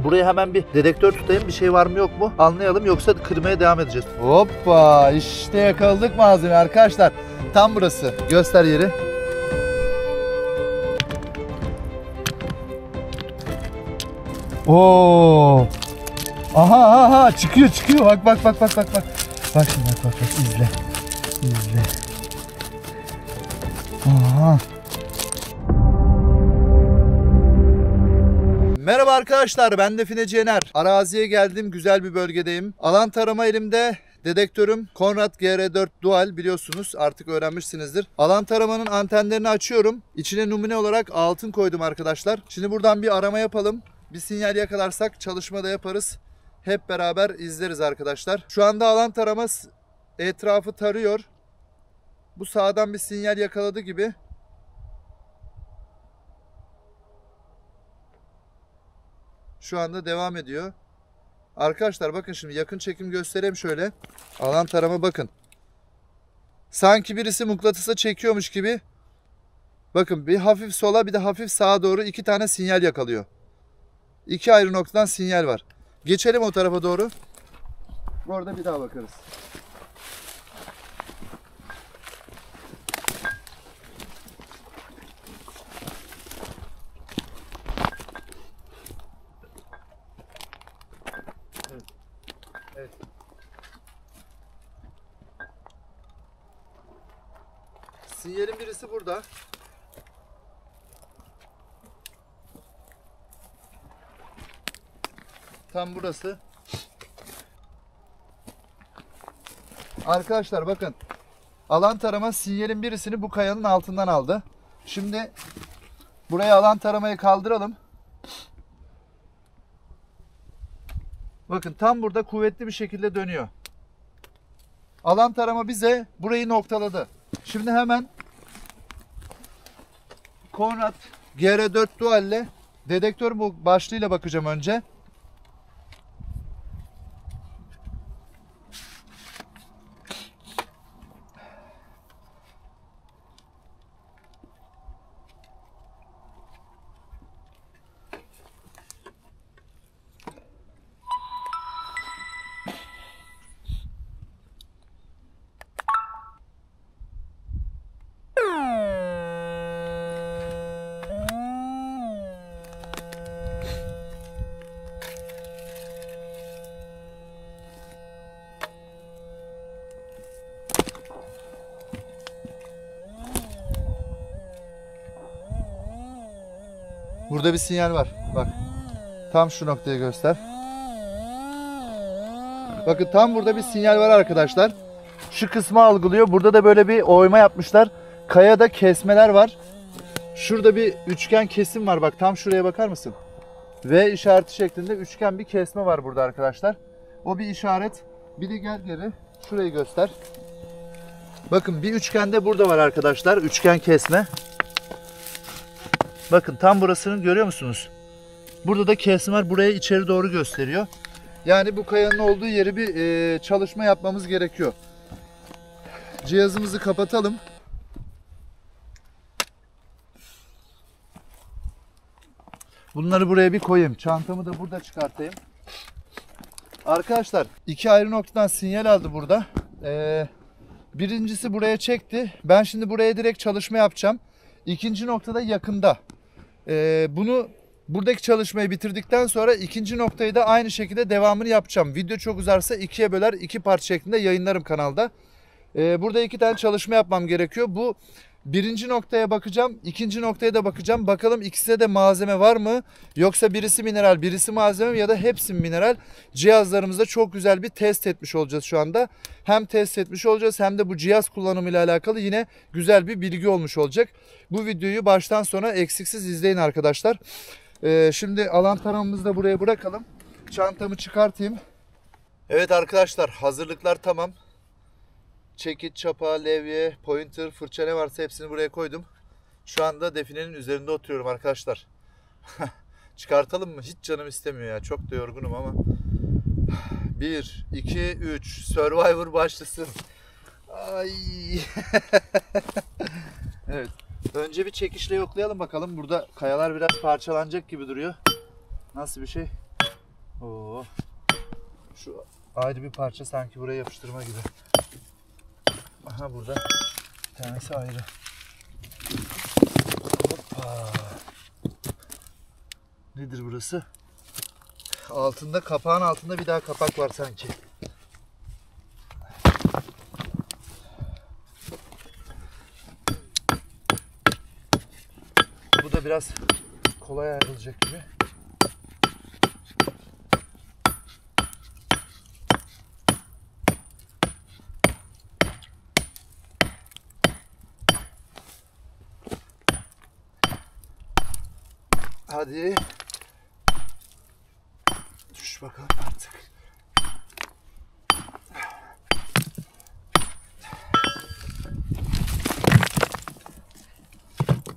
Buraya hemen bir dedektör tutayım. Bir şey var mı yok mu anlayalım. Yoksa kırmaya devam edeceğiz. Hoppa, işte yakaladık malzeme arkadaşlar. Tam burası. Göster yeri. Oo. Aha çıkıyor. Bak. Bak şimdi bak izle. Aha. Merhaba arkadaşlar, ben Define Cener. Araziye geldim, güzel bir bölgedeyim. Alan tarama elimde. Dedektörüm Konrad GR4 Dual, biliyorsunuz artık öğrenmişsinizdir. Alan taramanın antenlerini açıyorum. İçine numune olarak altın koydum arkadaşlar. Şimdi buradan bir arama yapalım. Bir sinyal yakalarsak çalışma da yaparız. Hep beraber izleriz arkadaşlar. Şu anda alan taraması etrafı tarıyor. Bu sağdan bir sinyal yakaladı gibi. Şu anda devam ediyor. Arkadaşlar bakın, şimdi yakın çekim göstereyim şöyle. Alan tarama bakın. Sanki birisi mıknatısa çekiyormuş gibi. Bakın, bir hafif sola bir de hafif sağa doğru iki tane sinyal yakalıyor. İki ayrı noktadan sinyal var. Geçelim o tarafa doğru. Orada bir daha bakarız. Evet. Sinyalin birisi burada. Tam burası. Arkadaşlar bakın. Alan tarama sinyalin birisini bu kayanın altından aldı. Şimdi buraya alan taramayı kaldıralım. Bakın tam burada kuvvetli bir şekilde dönüyor. Alan tarama bize burayı noktaladı. Şimdi hemen Konrad GR4 Dual ile dedektör başlığıyla bakacağım önce. Burada bir sinyal var. Bak. Tam şu noktaya göster. Bakın tam burada bir sinyal var arkadaşlar. Şu kısmı algılıyor. Burada da böyle bir oyma yapmışlar. Kayada kesmeler var. Şurada bir üçgen kesim var. Bak tam şuraya bakar mısın? V işareti şeklinde üçgen bir kesme var burada arkadaşlar. O bir işaret. Bir de gel geri. Şurayı göster. Bakın bir üçgen de burada var arkadaşlar. Üçgen kesme. Bakın tam burasını görüyor musunuz? Burada da kesme var. Buraya içeri doğru gösteriyor. Yani bu kayanın olduğu yeri bir çalışma yapmamız gerekiyor. Cihazımızı kapatalım. Bunları buraya bir koyayım. Çantamı da burada çıkartayım. Arkadaşlar iki ayrı noktadan sinyal aldı burada. Birincisi buraya çekti. Ben şimdi buraya direkt çalışma yapacağım. İkinci noktada yakında. Buradaki çalışmayı bitirdikten sonra ikinci noktayı da aynı şekilde devamını yapacağım. Video çok uzarsa ikiye böler, iki part şeklinde yayınlarım kanalda. Burada iki tane çalışma yapmam gerekiyor. Bu birinci noktaya bakacağım, ikinci noktaya da bakacağım. Bakalım ikisinde de malzeme var mı? Yoksa birisi mineral, birisi malzeme mi ya da hepsi mineral? Cihazlarımızda çok güzel bir test etmiş olacağız şu anda. Hem test etmiş olacağız hem de bu cihaz kullanımıyla alakalı yine güzel bir bilgi olmuş olacak. Bu videoyu baştan sona eksiksiz izleyin arkadaşlar. Şimdi alan taramamızı da buraya bırakalım. Çantamı çıkartayım. Evet arkadaşlar, hazırlıklar tamam. Çekiç, çapa, levye, pointer, fırça ne varsa hepsini buraya koydum. Şu anda Define'nin üzerinde oturuyorum arkadaşlar. Çıkartalım mı? Hiç canım istemiyor ya. Çok da yorgunum ama. 1, 2, 3. Survivor başlasın. Ay. Evet. Önce bir çekişle yoklayalım bakalım. Burada kayalar biraz parçalanacak gibi duruyor. Nasıl bir şey? Bravo. Şu ayrı bir parça sanki buraya yapıştırma gibi. Aha burada bir tanesi ayrı. Hoppa. Nedir burası? Altında, kapağın altında bir daha kapak var sanki. Bu da biraz kolay ayrılacak gibi. Hadi. Düş bakalım artık.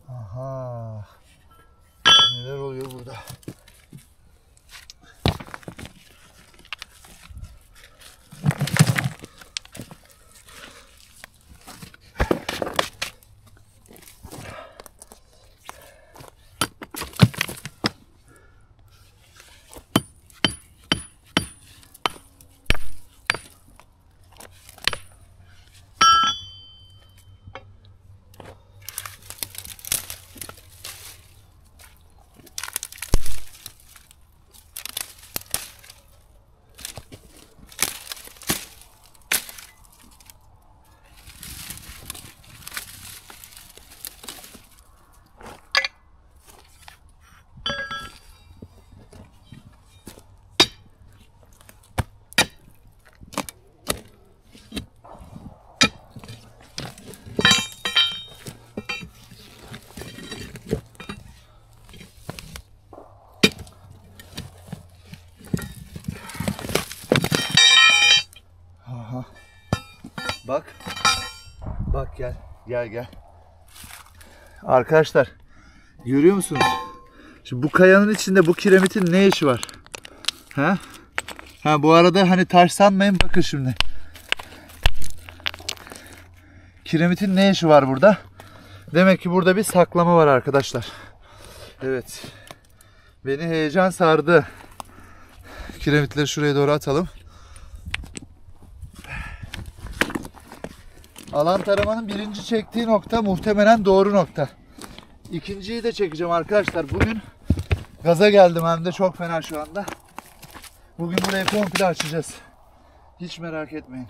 Aha. Neler oluyor burada? Bak. Bak gel. Gel gel. Arkadaşlar görüyor musunuz? Şimdi bu kayanın içinde bu kiremitin ne işi var? Ha? Ha bu arada hani taş sanmayın, bakın şimdi. Kiremitin ne işi var burada? Demek ki burada bir saklama var arkadaşlar. Evet. Beni heyecan sardı. Kiremitleri şuraya doğru atalım. Alan taramanın birinci çektiği nokta muhtemelen doğru nokta. İkinciyi de çekeceğim arkadaşlar. Bugün gaza geldim hem de çok fena şu anda. Bugün burayı komple açacağız. Hiç merak etmeyin.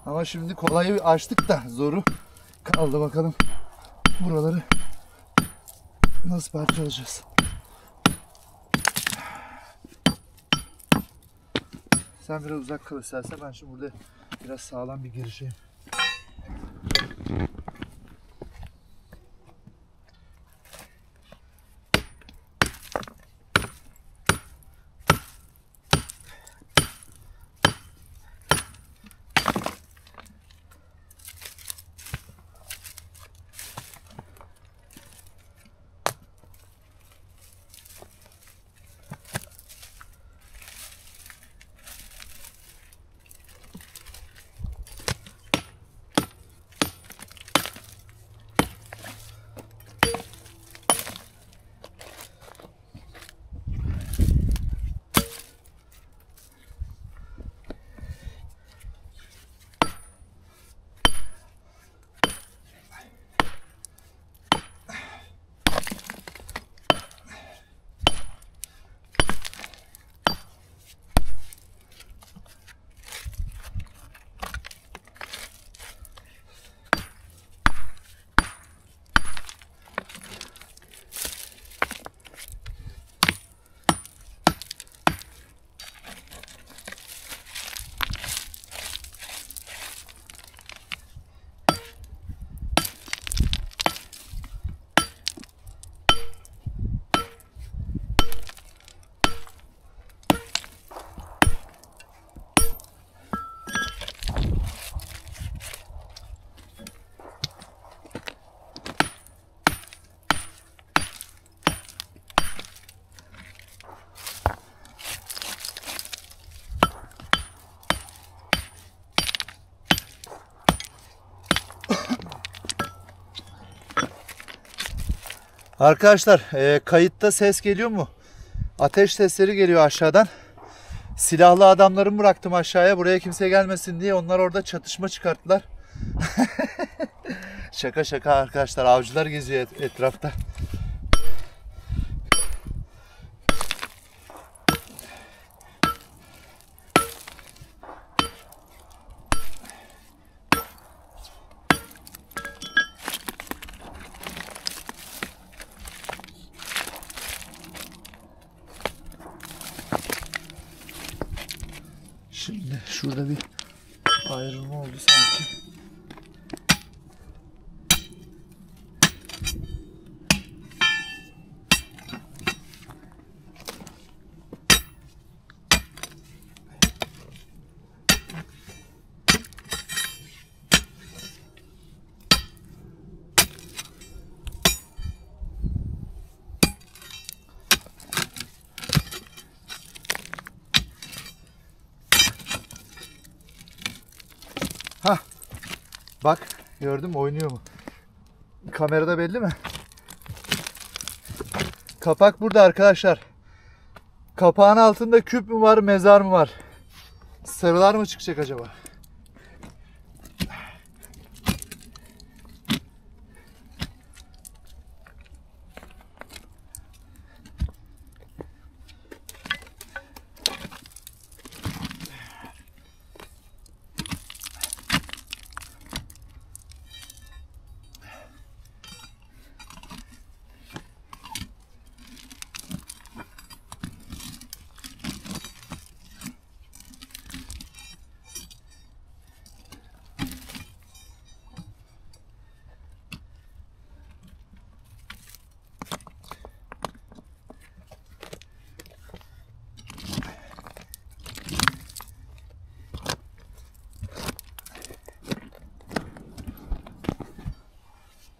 Ama şimdi kolayı açtık da zoru kaldı, bakalım. Buraları nasıl parçalayacağız? Sen biraz uzak kal istersen, ben şimdi burada biraz sağlam bir girişeyim. Arkadaşlar kayıtta ses geliyor mu? Ateş sesleri geliyor aşağıdan. Silahlı adamlarımı bıraktım aşağıya. Buraya kimse gelmesin diye. Onlar orada çatışma çıkarttılar. Şaka şaka arkadaşlar. Avcılar geziyor etrafta. Şimdi şurada bir ayrılma oldu sanki. Hah. Bak gördün mü, oynuyor mu? Kamerada belli mi? Kapak burada arkadaşlar. Kapağın altında küp mü var, mezar mı var? Sarılar mı çıkacak acaba?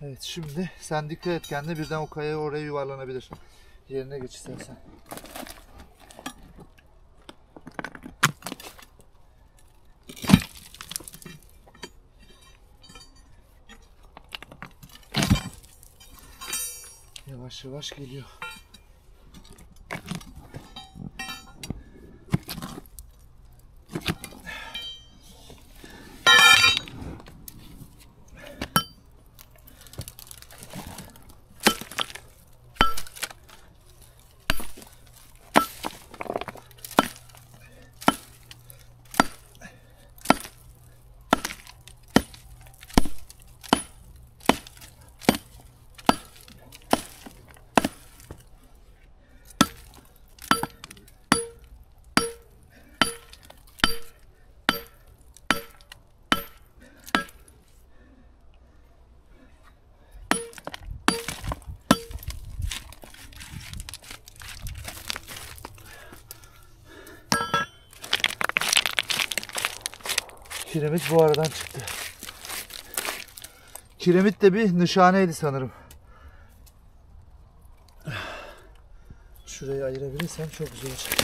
Evet, şimdi sen dikkat et kendine, birden o kaya oraya yuvarlanabilir. Yerine geç istersen. Yavaş yavaş geliyor. Kiremit bu aradan çıktı. Kiremit de bir nişaneydi sanırım. Şurayı ayırabilirsem çok güzel olacak.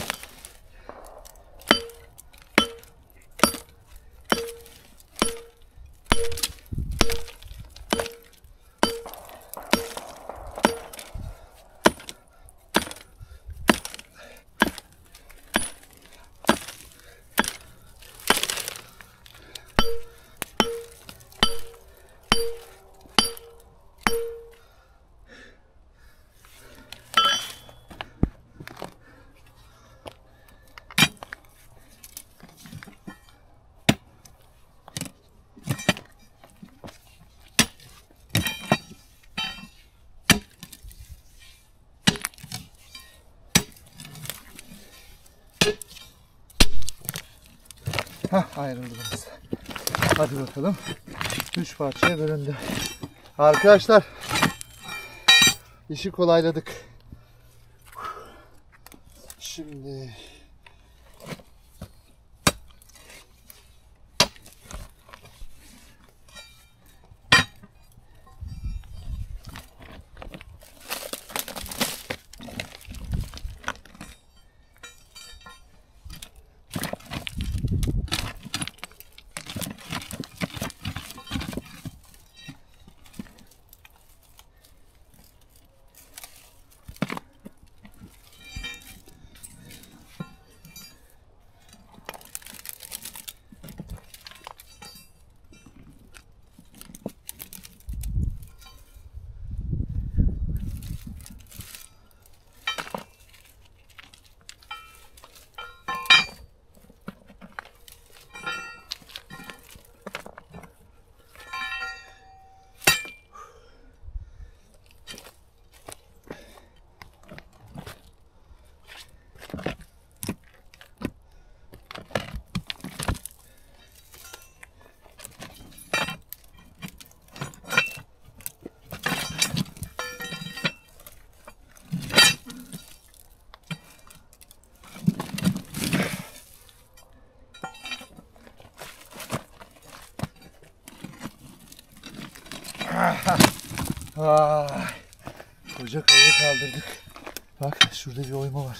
Hah, ayrıldı biraz. Hadi bakalım. 3 parçaya bölündü. Arkadaşlar, işi kolayladık. Şimdi Vay. Koca kayayı kaldırdık. Bak şurada bir oyma var.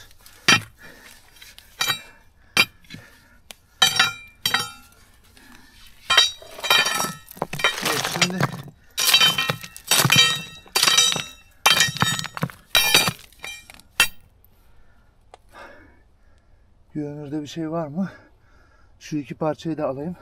Evet, şimdi görünürde bir şey var mı? Şu iki parçayı da alayım.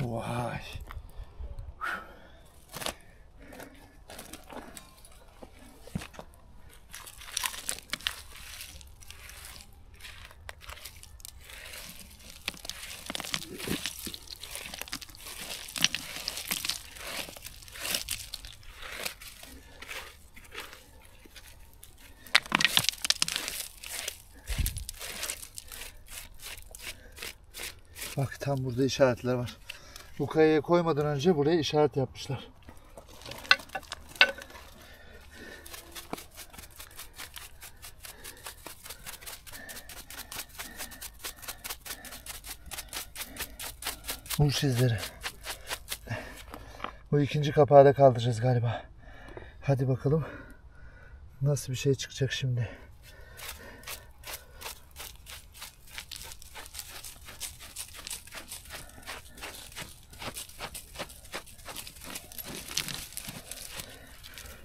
Vay. Bak tam burada işaretler var. Bu kayaya koymadan önce buraya işaret yapmışlar. Vuruş izleri. Bu ikinci kapağı da kaldıracağız galiba. Hadi bakalım. Nasıl bir şey çıkacak şimdi?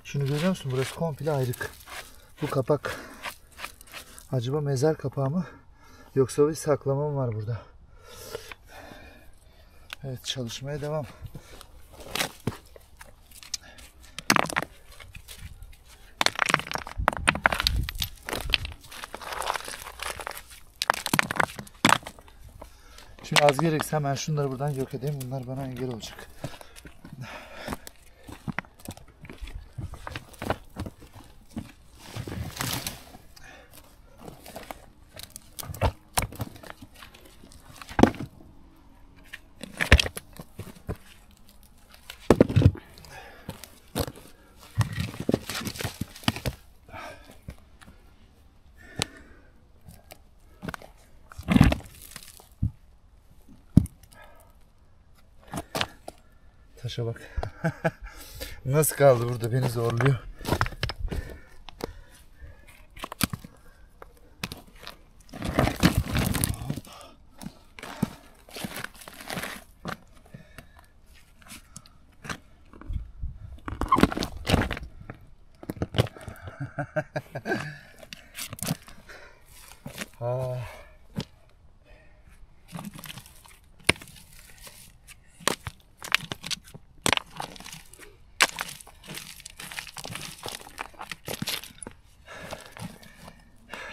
Şunu görüyor musun? Burası komple ayrık. Bu kapak acaba mezar kapağı mı? Yoksa bir saklama mı var burada? Evet, çalışmaya devam. Şimdi az gerekse hemen şunları buradan yok edeyim. Bunlar bana engel olacak. Taşa bak. Nasıl kaldı burada, beni zorluyor. Ha.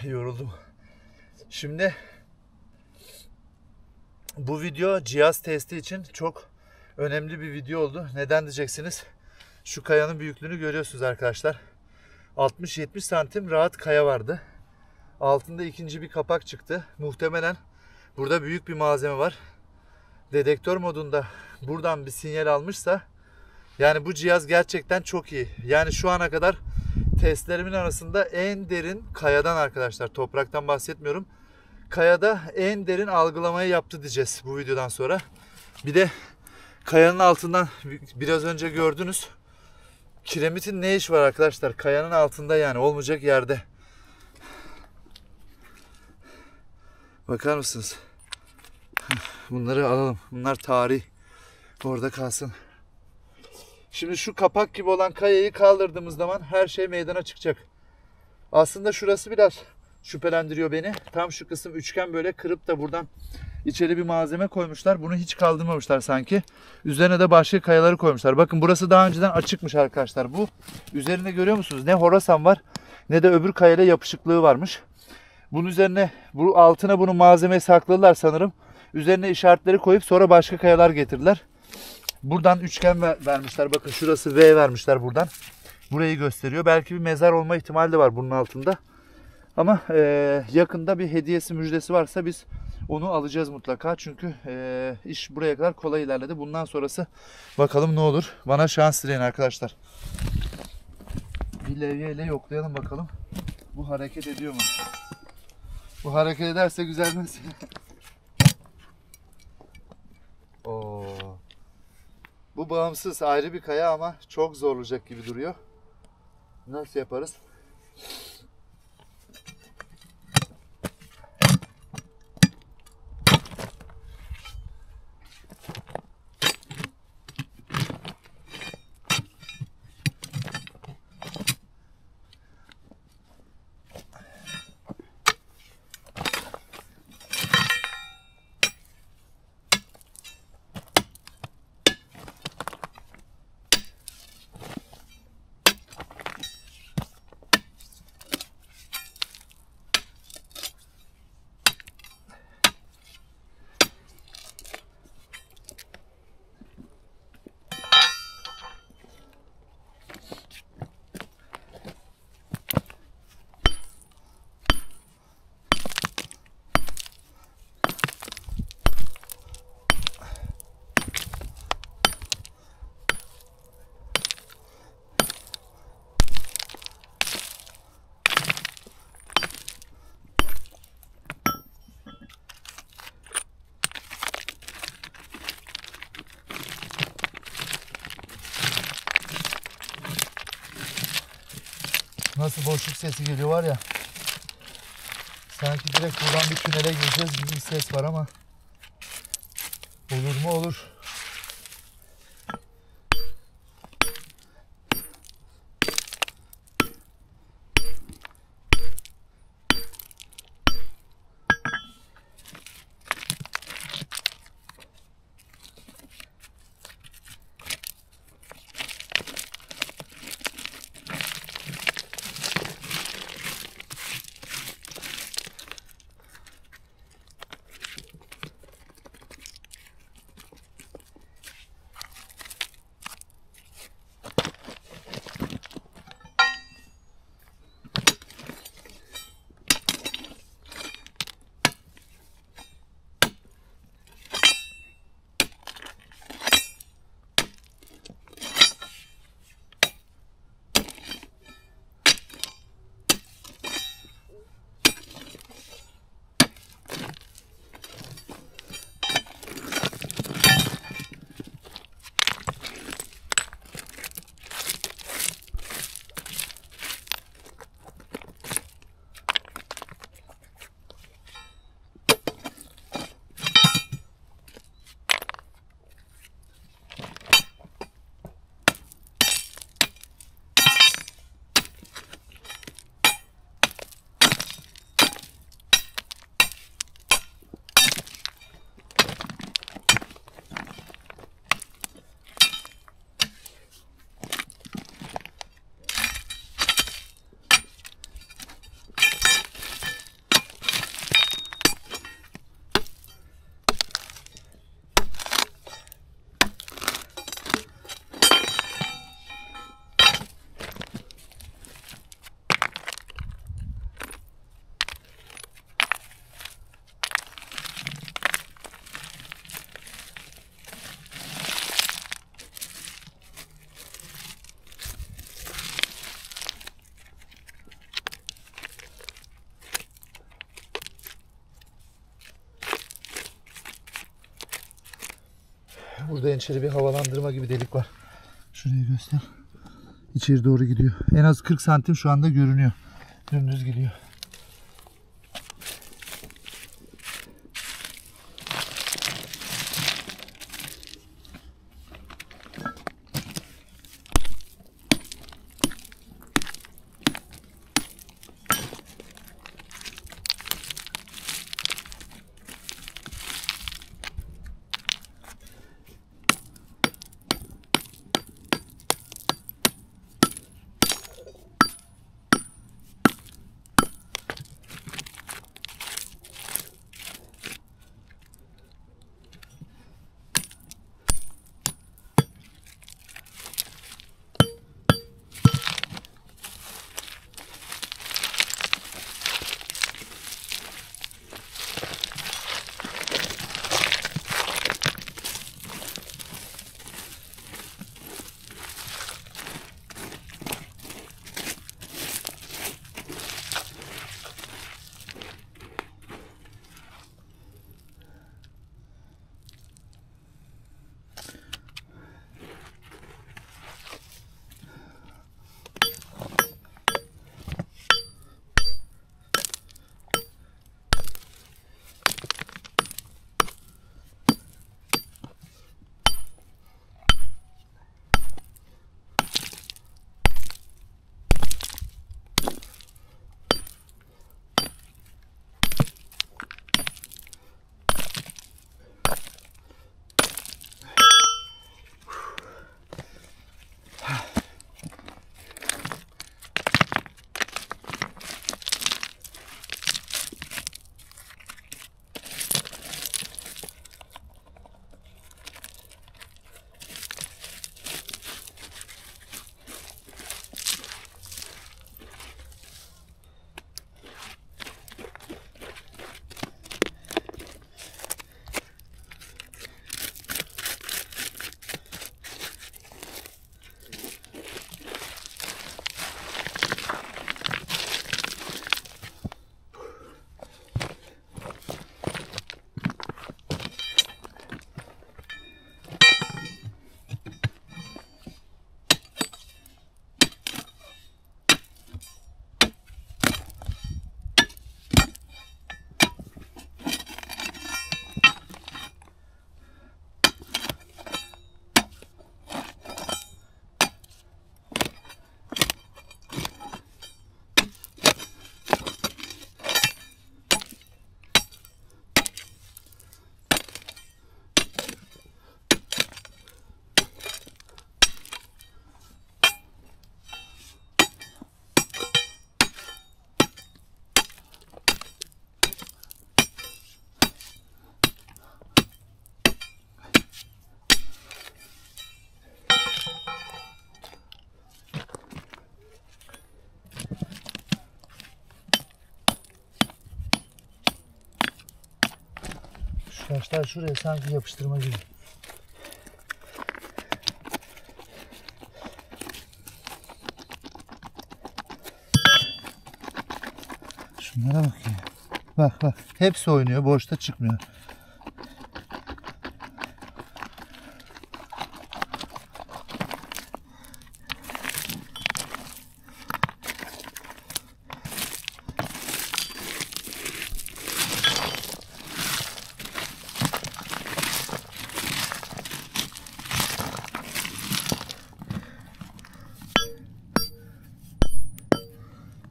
Yoruldum. Şimdi bu video cihaz testi için çok önemli bir video oldu. Neden diyeceksiniz? Şu kayanın büyüklüğünü görüyorsunuz arkadaşlar. 60-70 santim rahat kaya vardı. Altında ikinci bir kapak çıktı. Muhtemelen burada büyük bir malzeme var. Dedektör modunda buradan bir sinyal almışsa, yani bu cihaz gerçekten çok iyi. Yani şu ana kadar testlerimin arasında en derin kayadan arkadaşlar, topraktan bahsetmiyorum. Kayada en derin algılamayı yaptı diyeceğiz bu videodan sonra. Bir de kayanın altından biraz önce gördünüz. Kiremitin ne iş var arkadaşlar? Kayanın altında, yani olmayacak yerde. Bakar mısınız? Bunları alalım. Bunlar tarih. Orada kalsın. Şimdi şu kapak gibi olan kayayı kaldırdığımız zaman her şey meydana çıkacak. Aslında şurası biraz şüphelendiriyor beni. Tam şu kısım üçgen, böyle kırıp da buradan içeri bir malzeme koymuşlar. Bunu hiç kaldırmamışlar sanki. Üzerine de başka kayaları koymuşlar. Bakın burası daha önceden açıkmış arkadaşlar. Bu üzerinde görüyor musunuz? Ne horasan var ne de öbür kayayla yapışıklığı varmış. Bunun üzerine, bu altına bunu malzemeyi sakladılar sanırım. Üzerine işaretleri koyup sonra başka kayalar getirdiler. Buradan üçgen vermişler. Bakın şurası V vermişler buradan. Burayı gösteriyor. Belki bir mezar olma ihtimali de var bunun altında. Ama yakında bir hediyesi, müjdesi varsa biz onu alacağız mutlaka. Çünkü iş buraya kadar kolay ilerledi. Bundan sonrası bakalım ne olur. Bana şans dileyin arkadaşlar. Bir levyeyle yoklayalım bakalım. Bu hareket ediyor mu? Bu hareket ederse güzel mesela. Oo. Bu bağımsız ayrı bir kaya ama çok zor olacak gibi duruyor. Nasıl yaparız? Nasıl boşluk sesi geliyor var ya. Sanki direkt buradan bir tünele gireceğiz gibi bir ses var ama olur mu olur. Burada içeri bir havalandırma gibi delik var. Şurayı göster. İçeri doğru gidiyor. En az 40 santim şu anda görünüyor. Dümdüz gidiyor. Taşlar şuraya sanki yapıştırma gibi. Şunlara bak ya. Bak bak. Hepsi oynuyor. Boşta çıkmıyor.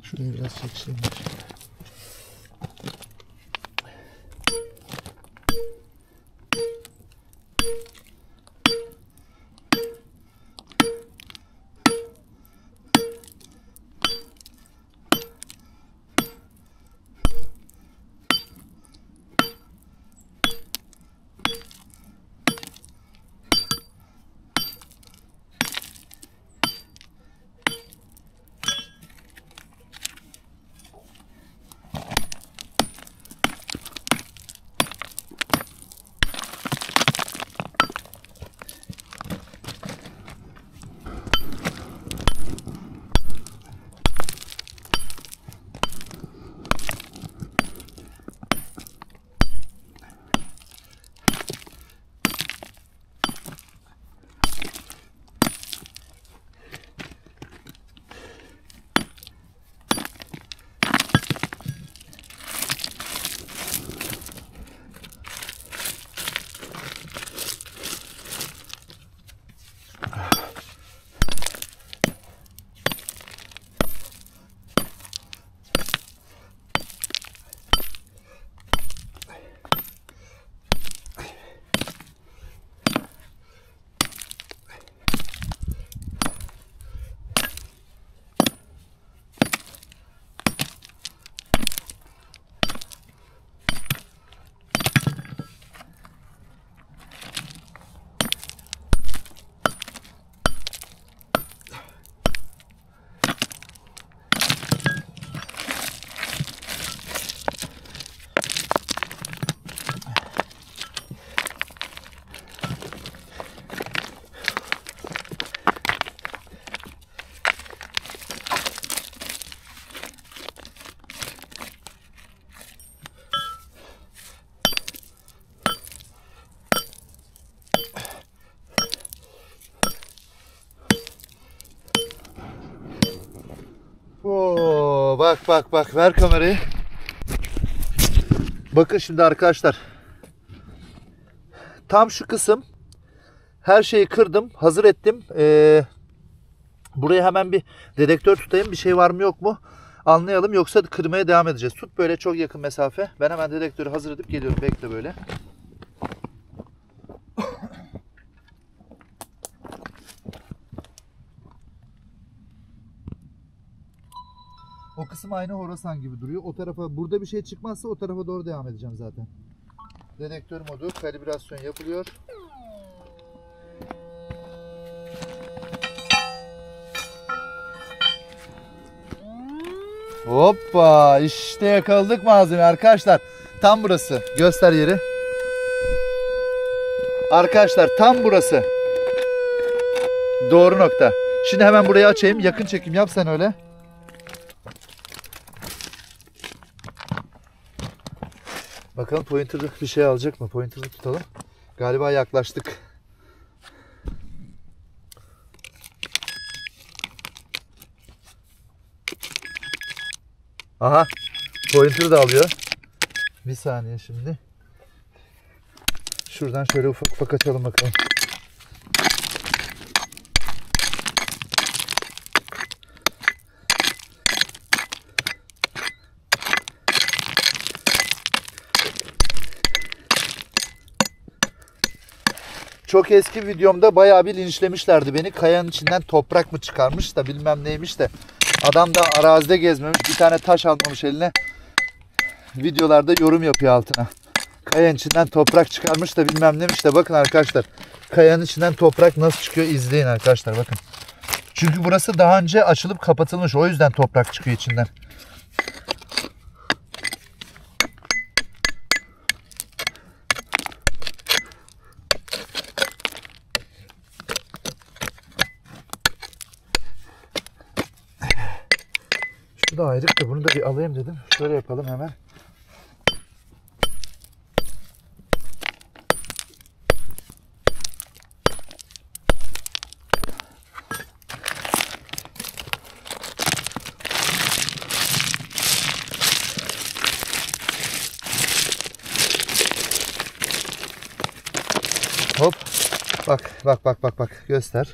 Şuraya biraz çekişelim. bak ver kamerayı. Bakın şimdi arkadaşlar. Tam şu kısım. Her şeyi kırdım. Hazır ettim. Buraya hemen bir dedektör tutayım. Bir şey var mı yok mu? Anlayalım. Yoksa kırmaya devam edeceğiz. Tut böyle çok yakın mesafe. Ben hemen dedektörü hazır edip geliyorum. Bekle böyle. O kısım aynı Horasan gibi duruyor. O tarafa, burada bir şey çıkmazsa o tarafa doğru devam edeceğim zaten. Dedektör modu, kalibrasyon yapılıyor. Hoppa, işte yakaladık malzeme arkadaşlar. Tam burası. Göster yeri. Arkadaşlar tam burası. Doğru nokta. Şimdi hemen burayı açayım. Yakın çekim yap sen öyle. Bakalım pointer bir şey alacak mı? Pointer'ı tutalım. Galiba yaklaştık. Aha. Pointer'ı da alıyor. Bir saniye şimdi. Şuradan şöyle ufak ufak açalım bakalım. Çok eski videomda bayağı bir linçlemişlerdi beni. Kayanın içinden toprak mı çıkarmış da bilmem neymiş de. Adam da arazide gezmemiş. Bir tane taş almamış eline. Videolarda yorum yapıyor altına. Kayanın içinden toprak çıkarmış da bilmem neymiş de. Bakın arkadaşlar. Kayanın içinden toprak nasıl çıkıyor izleyin arkadaşlar bakın. Çünkü burası daha önce açılıp kapatılmış. O yüzden toprak çıkıyor içinden. Şu da ayrık da bunu da bir alayım dedim. Şöyle yapalım hemen. Hop. Bak. Göster.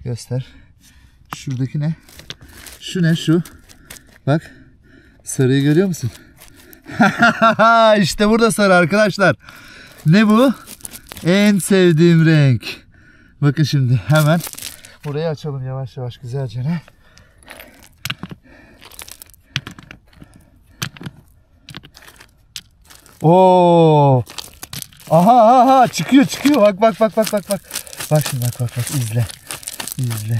Göster. Şuradaki ne? Şu ne şu? Bak. Sarıyı görüyor musun? İşte burada sarı arkadaşlar. Ne bu? En sevdiğim renk. Bakın şimdi hemen burayı açalım yavaş yavaş güzelce ne? Oo! Aha çıkıyor. Bak. Bak şimdi bak izle.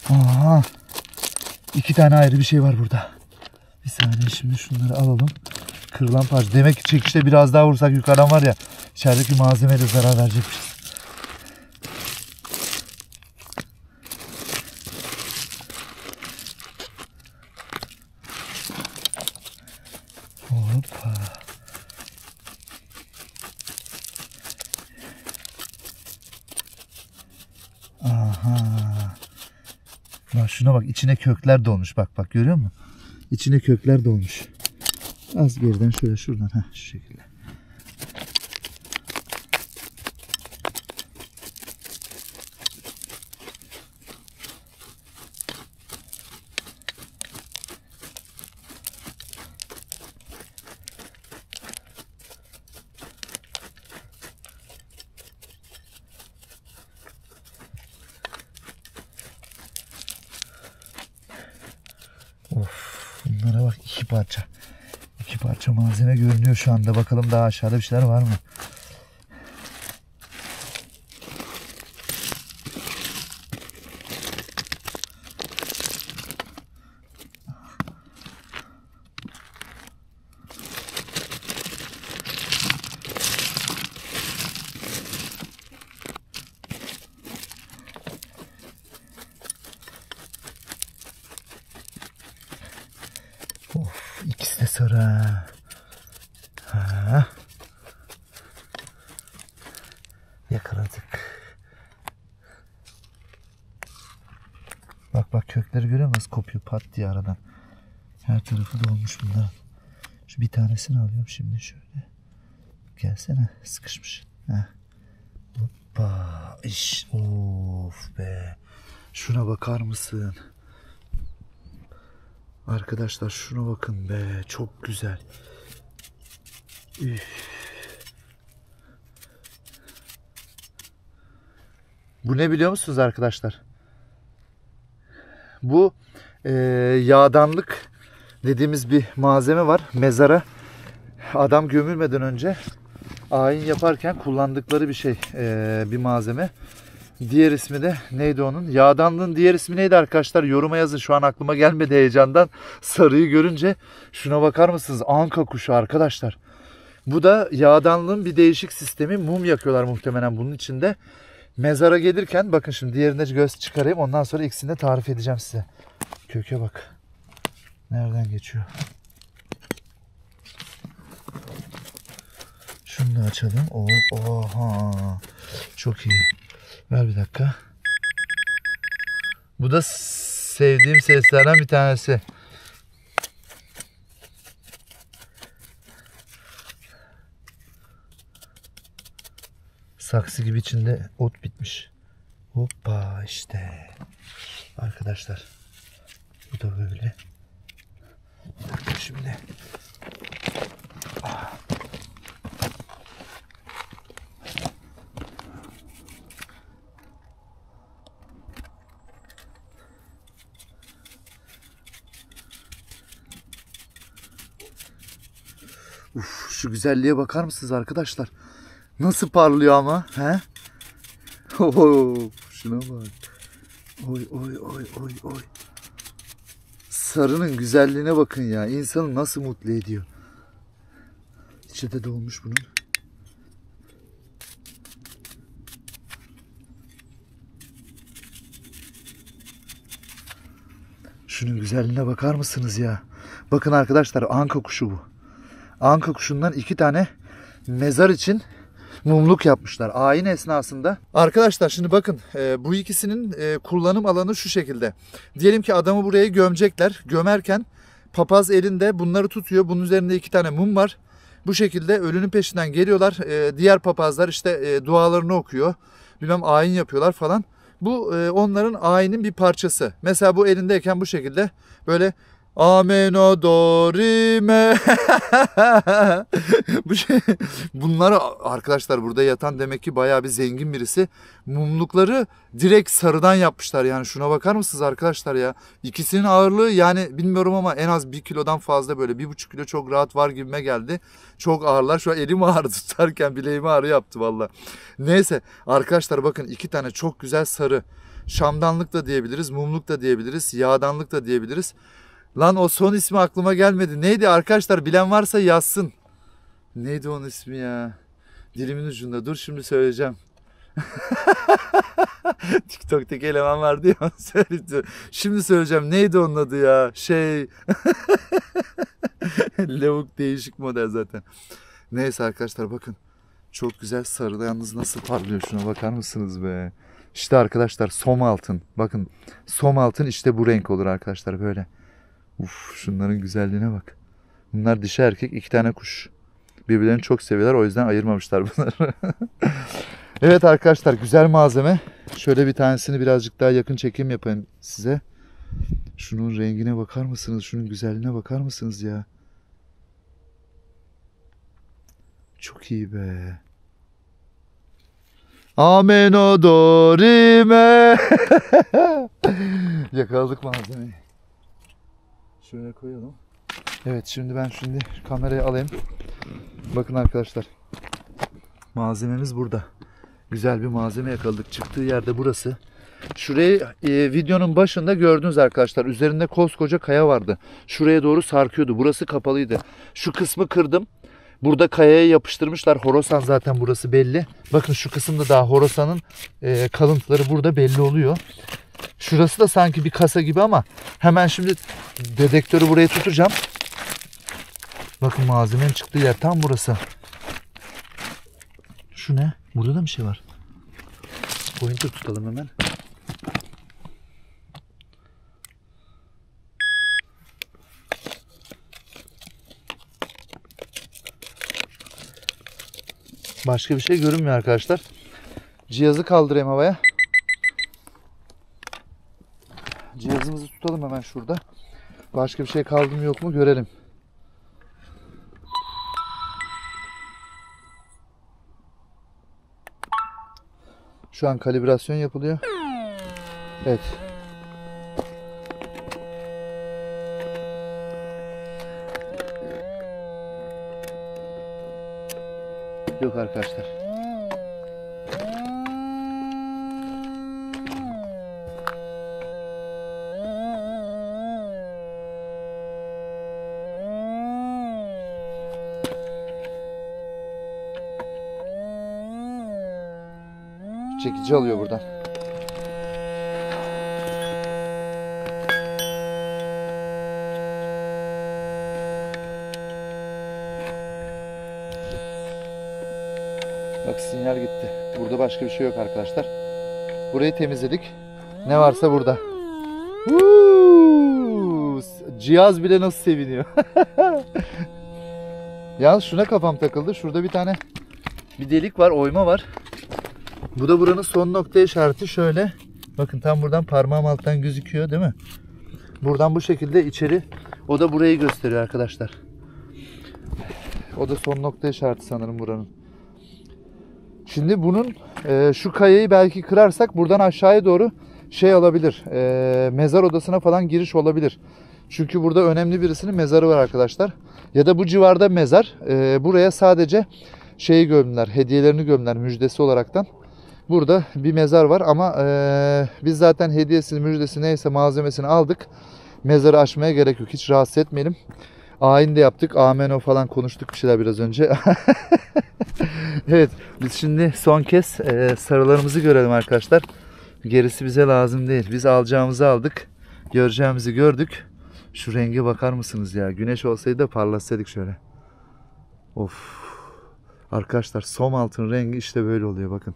Aha. 2 tane ayrı bir şey var burada. Bir saniye şimdi şunları alalım. Kırılan parça. Demek ki çekişte biraz daha vursak yukarıdan var ya içerideki malzemeye de zarar verecekmişiz. Hoppa. Aha. Bak şuna bak içine kökler dolmuş bak görüyor musun? İçine kökler dolmuş. Az geriden şöyle şuradan şu şekilde. Of, bunlara bak 2 parça. 2 parça malzeme görünüyor şu anda. Bakalım daha aşağıda bir şeyler var mı? Of, ikisi de sarı. Ha. Yakaladık. Bak kökleri görüyor musun? Nasıl kopuyor pat diye aradan. Her tarafı dolmuş bunların. Şu bir tanesini alıyorum şimdi şöyle. Gelsene, sıkışmış. Heh. Hoppa. Of be. Şuna bakar mısın? Arkadaşlar şuna bakın be. Çok güzel. Üf. Bu ne biliyor musunuz arkadaşlar? Bu yağdanlık dediğimiz bir malzeme var. Mezara adam gömülmeden önce ayin yaparken kullandıkları bir şey, bir malzeme. Diğer ismi de neydi onun? Yağdanlığın diğer ismi neydi arkadaşlar? Yoruma yazın. Şu an aklıma gelmedi heyecandan. Sarıyı görünce şuna bakar mısınız? Anka kuşu arkadaşlar. Bu da yağdanlığın bir değişik sistemi. Mum yakıyorlar muhtemelen bunun içinde. Mezara gelirken bakın şimdi diğerine göz çıkarayım. Ondan sonra ikisini de tarif edeceğim size. Köke bak. Nereden geçiyor? Şunu da açalım. Oha. Çok iyi. Ver bir dakika. Bu da sevdiğim seslerden bir tanesi. Saksı gibi içinde ot bitmiş. Hoppa işte. Arkadaşlar. Bu da böyle. Şimdi. Uf, şu güzelliğe bakar mısınız arkadaşlar? Nasıl parlıyor ama, he? Şuna bak. Oy. Sarının güzelliğine bakın ya. İnsanı nasıl mutlu ediyor. İçi de dolmuş bunun. Şunun güzelliğine bakar mısınız ya? Bakın arkadaşlar, anka kuşu bu. Anka kuşundan 2 tane mezar için mumluk yapmışlar ayin esnasında. Arkadaşlar şimdi bakın bu ikisinin kullanım alanı şu şekilde. Diyelim ki adamı buraya gömecekler. Gömerken papaz elinde bunları tutuyor. Bunun üzerinde 2 tane mum var. Bu şekilde ölünün peşinden geliyorlar. Diğer papazlar işte dualarını okuyor. Bilmem ayin yapıyorlar falan. Bu onların ayinin bir parçası. Mesela bu elindeyken bu şekilde böyle Ameno dorime. Bu şey, bunları arkadaşlar burada yatan demek ki bayağı bir zengin birisi. Mumlukları direkt sarıdan yapmışlar yani, şuna bakar mısınız arkadaşlar ya? İkisinin ağırlığı yani bilmiyorum ama en az 1 kilodan fazla, böyle 1,5 kilo çok rahat var gibime geldi. Çok ağırlar. Şu an elim ağrı tutarken bileğimi ağrı yaptı valla. Neyse arkadaşlar bakın 2 tane çok güzel sarı. Şamdanlık da diyebiliriz, mumluk da diyebiliriz, yağdanlık da diyebiliriz. Lan o son ismi aklıma gelmedi. Neydi arkadaşlar? Bilen varsa yazsın. Neydi onun ismi ya? Dilimin ucunda. Dur şimdi söyleyeceğim. TikTok'taki eleman vardı ya. Şimdi söyleyeceğim. Neydi onun adı ya? Lavuk değişik model zaten. Neyse arkadaşlar bakın. Çok güzel sarıda yalnız nasıl parlıyor. Şuna bakar mısınız be? İşte arkadaşlar som altın. Bakın som altın işte bu renk olur arkadaşlar böyle. Uf, şunların güzelliğine bak. Bunlar dişi erkek 2 tane kuş. Birbirlerini çok seviyorlar, o yüzden ayırmamışlar bunları. Evet arkadaşlar, güzel malzeme. Şöyle bir tanesini birazcık daha yakın çekim yapayım size. Şunun rengine bakar mısınız? Şunun güzelliğine bakar mısınız ya? Çok iyi be. Ameno dorime. Yakaladık malzemeyi. Şöyle koyalım. Evet şimdi ben kamerayı alayım. Bakın arkadaşlar. Malzememiz burada. Güzel bir malzeme yakaladık. Çıktığı yerde burası. Şurayı videonun başında gördünüz arkadaşlar. Üzerinde koskoca kaya vardı. Şuraya doğru sarkıyordu. Burası kapalıydı. Şu kısmı kırdım. Burada kayaya yapıştırmışlar. Horasan zaten burası belli. Bakın şu kısımda daha Horasan'ın kalıntıları burada belli oluyor. Şurası da sanki bir kasa gibi ama hemen şimdi dedektörü buraya tutacağım. Bakın malzemenin çıktığı yer tam burası. Şu ne? Burada da bir şey var. Pointer tutalım hemen. Başka bir şey görünmüyor arkadaşlar. Cihazı kaldırayım havaya. Cihazımızı tutalım hemen şurada. Başka bir şey kaldı mı yok mu görelim. Şu an kalibrasyon yapılıyor. Evet. Yok arkadaşlar. Çekici alıyor buradan. Bak sinyal gitti. Burada başka bir şey yok arkadaşlar. Burayı temizledik. Ne varsa burada. Cihaz bile nasıl seviniyor. Yalnız şuna kafam takıldı. Şurada bir tane bir delik var, oyma var. Bu da buranın son nokta işareti. Şöyle. Bakın tam buradan parmağım alttan gözüküyor değil mi? Buradan bu şekilde içeri. O da burayı gösteriyor arkadaşlar. O da son nokta işareti sanırım buranın. Şimdi bunun şu kayayı belki kırarsak buradan aşağıya doğru şey olabilir. Mezar odasına falan giriş olabilir. Çünkü burada önemli birisinin mezarı var arkadaşlar. Ya da bu civarda mezar. Buraya sadece şeyi gömdüler. Hediyelerini gömdüler müjdesi olaraktan. Burada bir mezar var ama biz zaten hediyesini, müjdesi neyse malzemesini aldık. Mezarı açmaya gerek yok. Hiç rahatsız etmeyelim. Ayin de yaptık. Ameno falan konuştuk bir şeyler biraz önce. Evet. Biz şimdi son kez sarılarımızı görelim arkadaşlar. Gerisi bize lazım değil. Biz alacağımızı aldık. Göreceğimizi gördük. Şu renge bakar mısınız ya? Güneş olsaydı da parlatsaydık şöyle. Of. Arkadaşlar som altın rengi işte böyle oluyor bakın.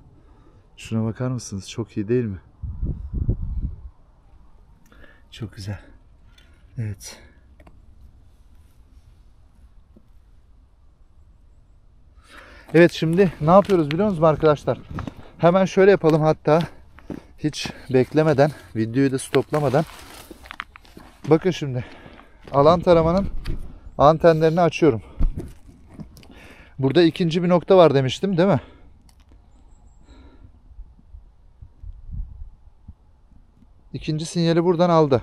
Şuna bakar mısınız? Çok iyi değil mi? Çok güzel. Evet. Evet şimdi ne yapıyoruz biliyor musunuz arkadaşlar? Hemen şöyle yapalım hatta. Hiç beklemeden, videoyu da stoplamadan. Bakın şimdi. Alan taramanın antenlerini açıyorum. Burada ikinci bir nokta var demiştim değil mi? İkinci sinyali buradan aldı.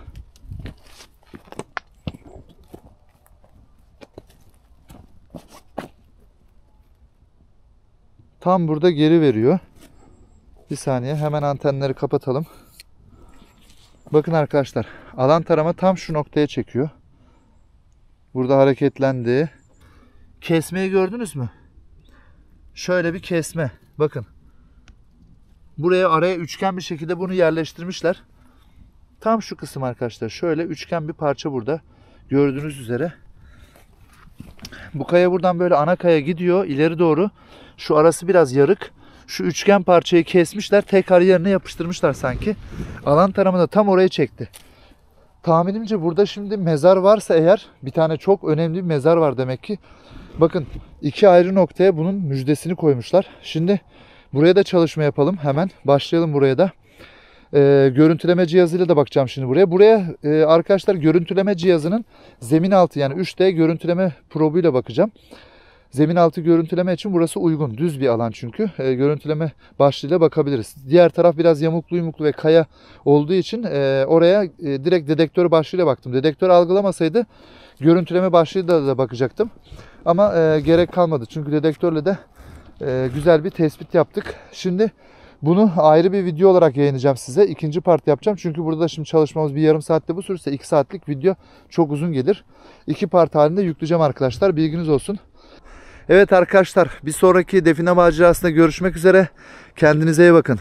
Tam burada geri veriyor. Bir saniye hemen antenleri kapatalım. Bakın arkadaşlar alan tarama tam şu noktaya çekiyor. Burada hareketlendi. Kesmeyi gördünüz mü? Şöyle bir kesme. Bakın. Buraya araya üçgen bir şekilde bunu yerleştirmişler. Tam şu kısım arkadaşlar. Şöyle üçgen bir parça burada. Gördüğünüz üzere. Bu kaya buradan böyle ana kaya gidiyor ileri doğru. Şu arası biraz yarık. Şu üçgen parçayı kesmişler. Tekrar yerine yapıştırmışlar sanki. Alan taramı da tam oraya çekti. Tahminimce burada şimdi mezar varsa eğer bir tane çok önemli bir mezar var demek ki. Bakın iki ayrı noktaya bunun müjdesini koymuşlar. Şimdi buraya da çalışma yapalım hemen. Başlayalım buraya da. Görüntüleme cihazıyla da bakacağım şimdi buraya. Buraya arkadaşlar görüntüleme cihazının zemin altı yani 3D görüntüleme probuyla bakacağım. Zemin altı görüntüleme için burası uygun. Düz bir alan çünkü. Görüntüleme başlığıyla bakabiliriz. Diğer taraf biraz yamuklu ve kaya olduğu için oraya direkt dedektör başlığıyla baktım. Dedektör algılamasaydı görüntüleme başlığıyla da bakacaktım. Ama gerek kalmadı. Çünkü dedektörle de güzel bir tespit yaptık. Şimdi bunu ayrı bir video olarak yayınlayacağım size. İkinci part yapacağım. Çünkü burada şimdi çalışmamız bir yarım saatte bu sürse 2 saatlik video çok uzun gelir. 2 part halinde yükleyeceğim arkadaşlar. Bilginiz olsun. Evet arkadaşlar bir sonraki define macerasında görüşmek üzere. Kendinize iyi bakın.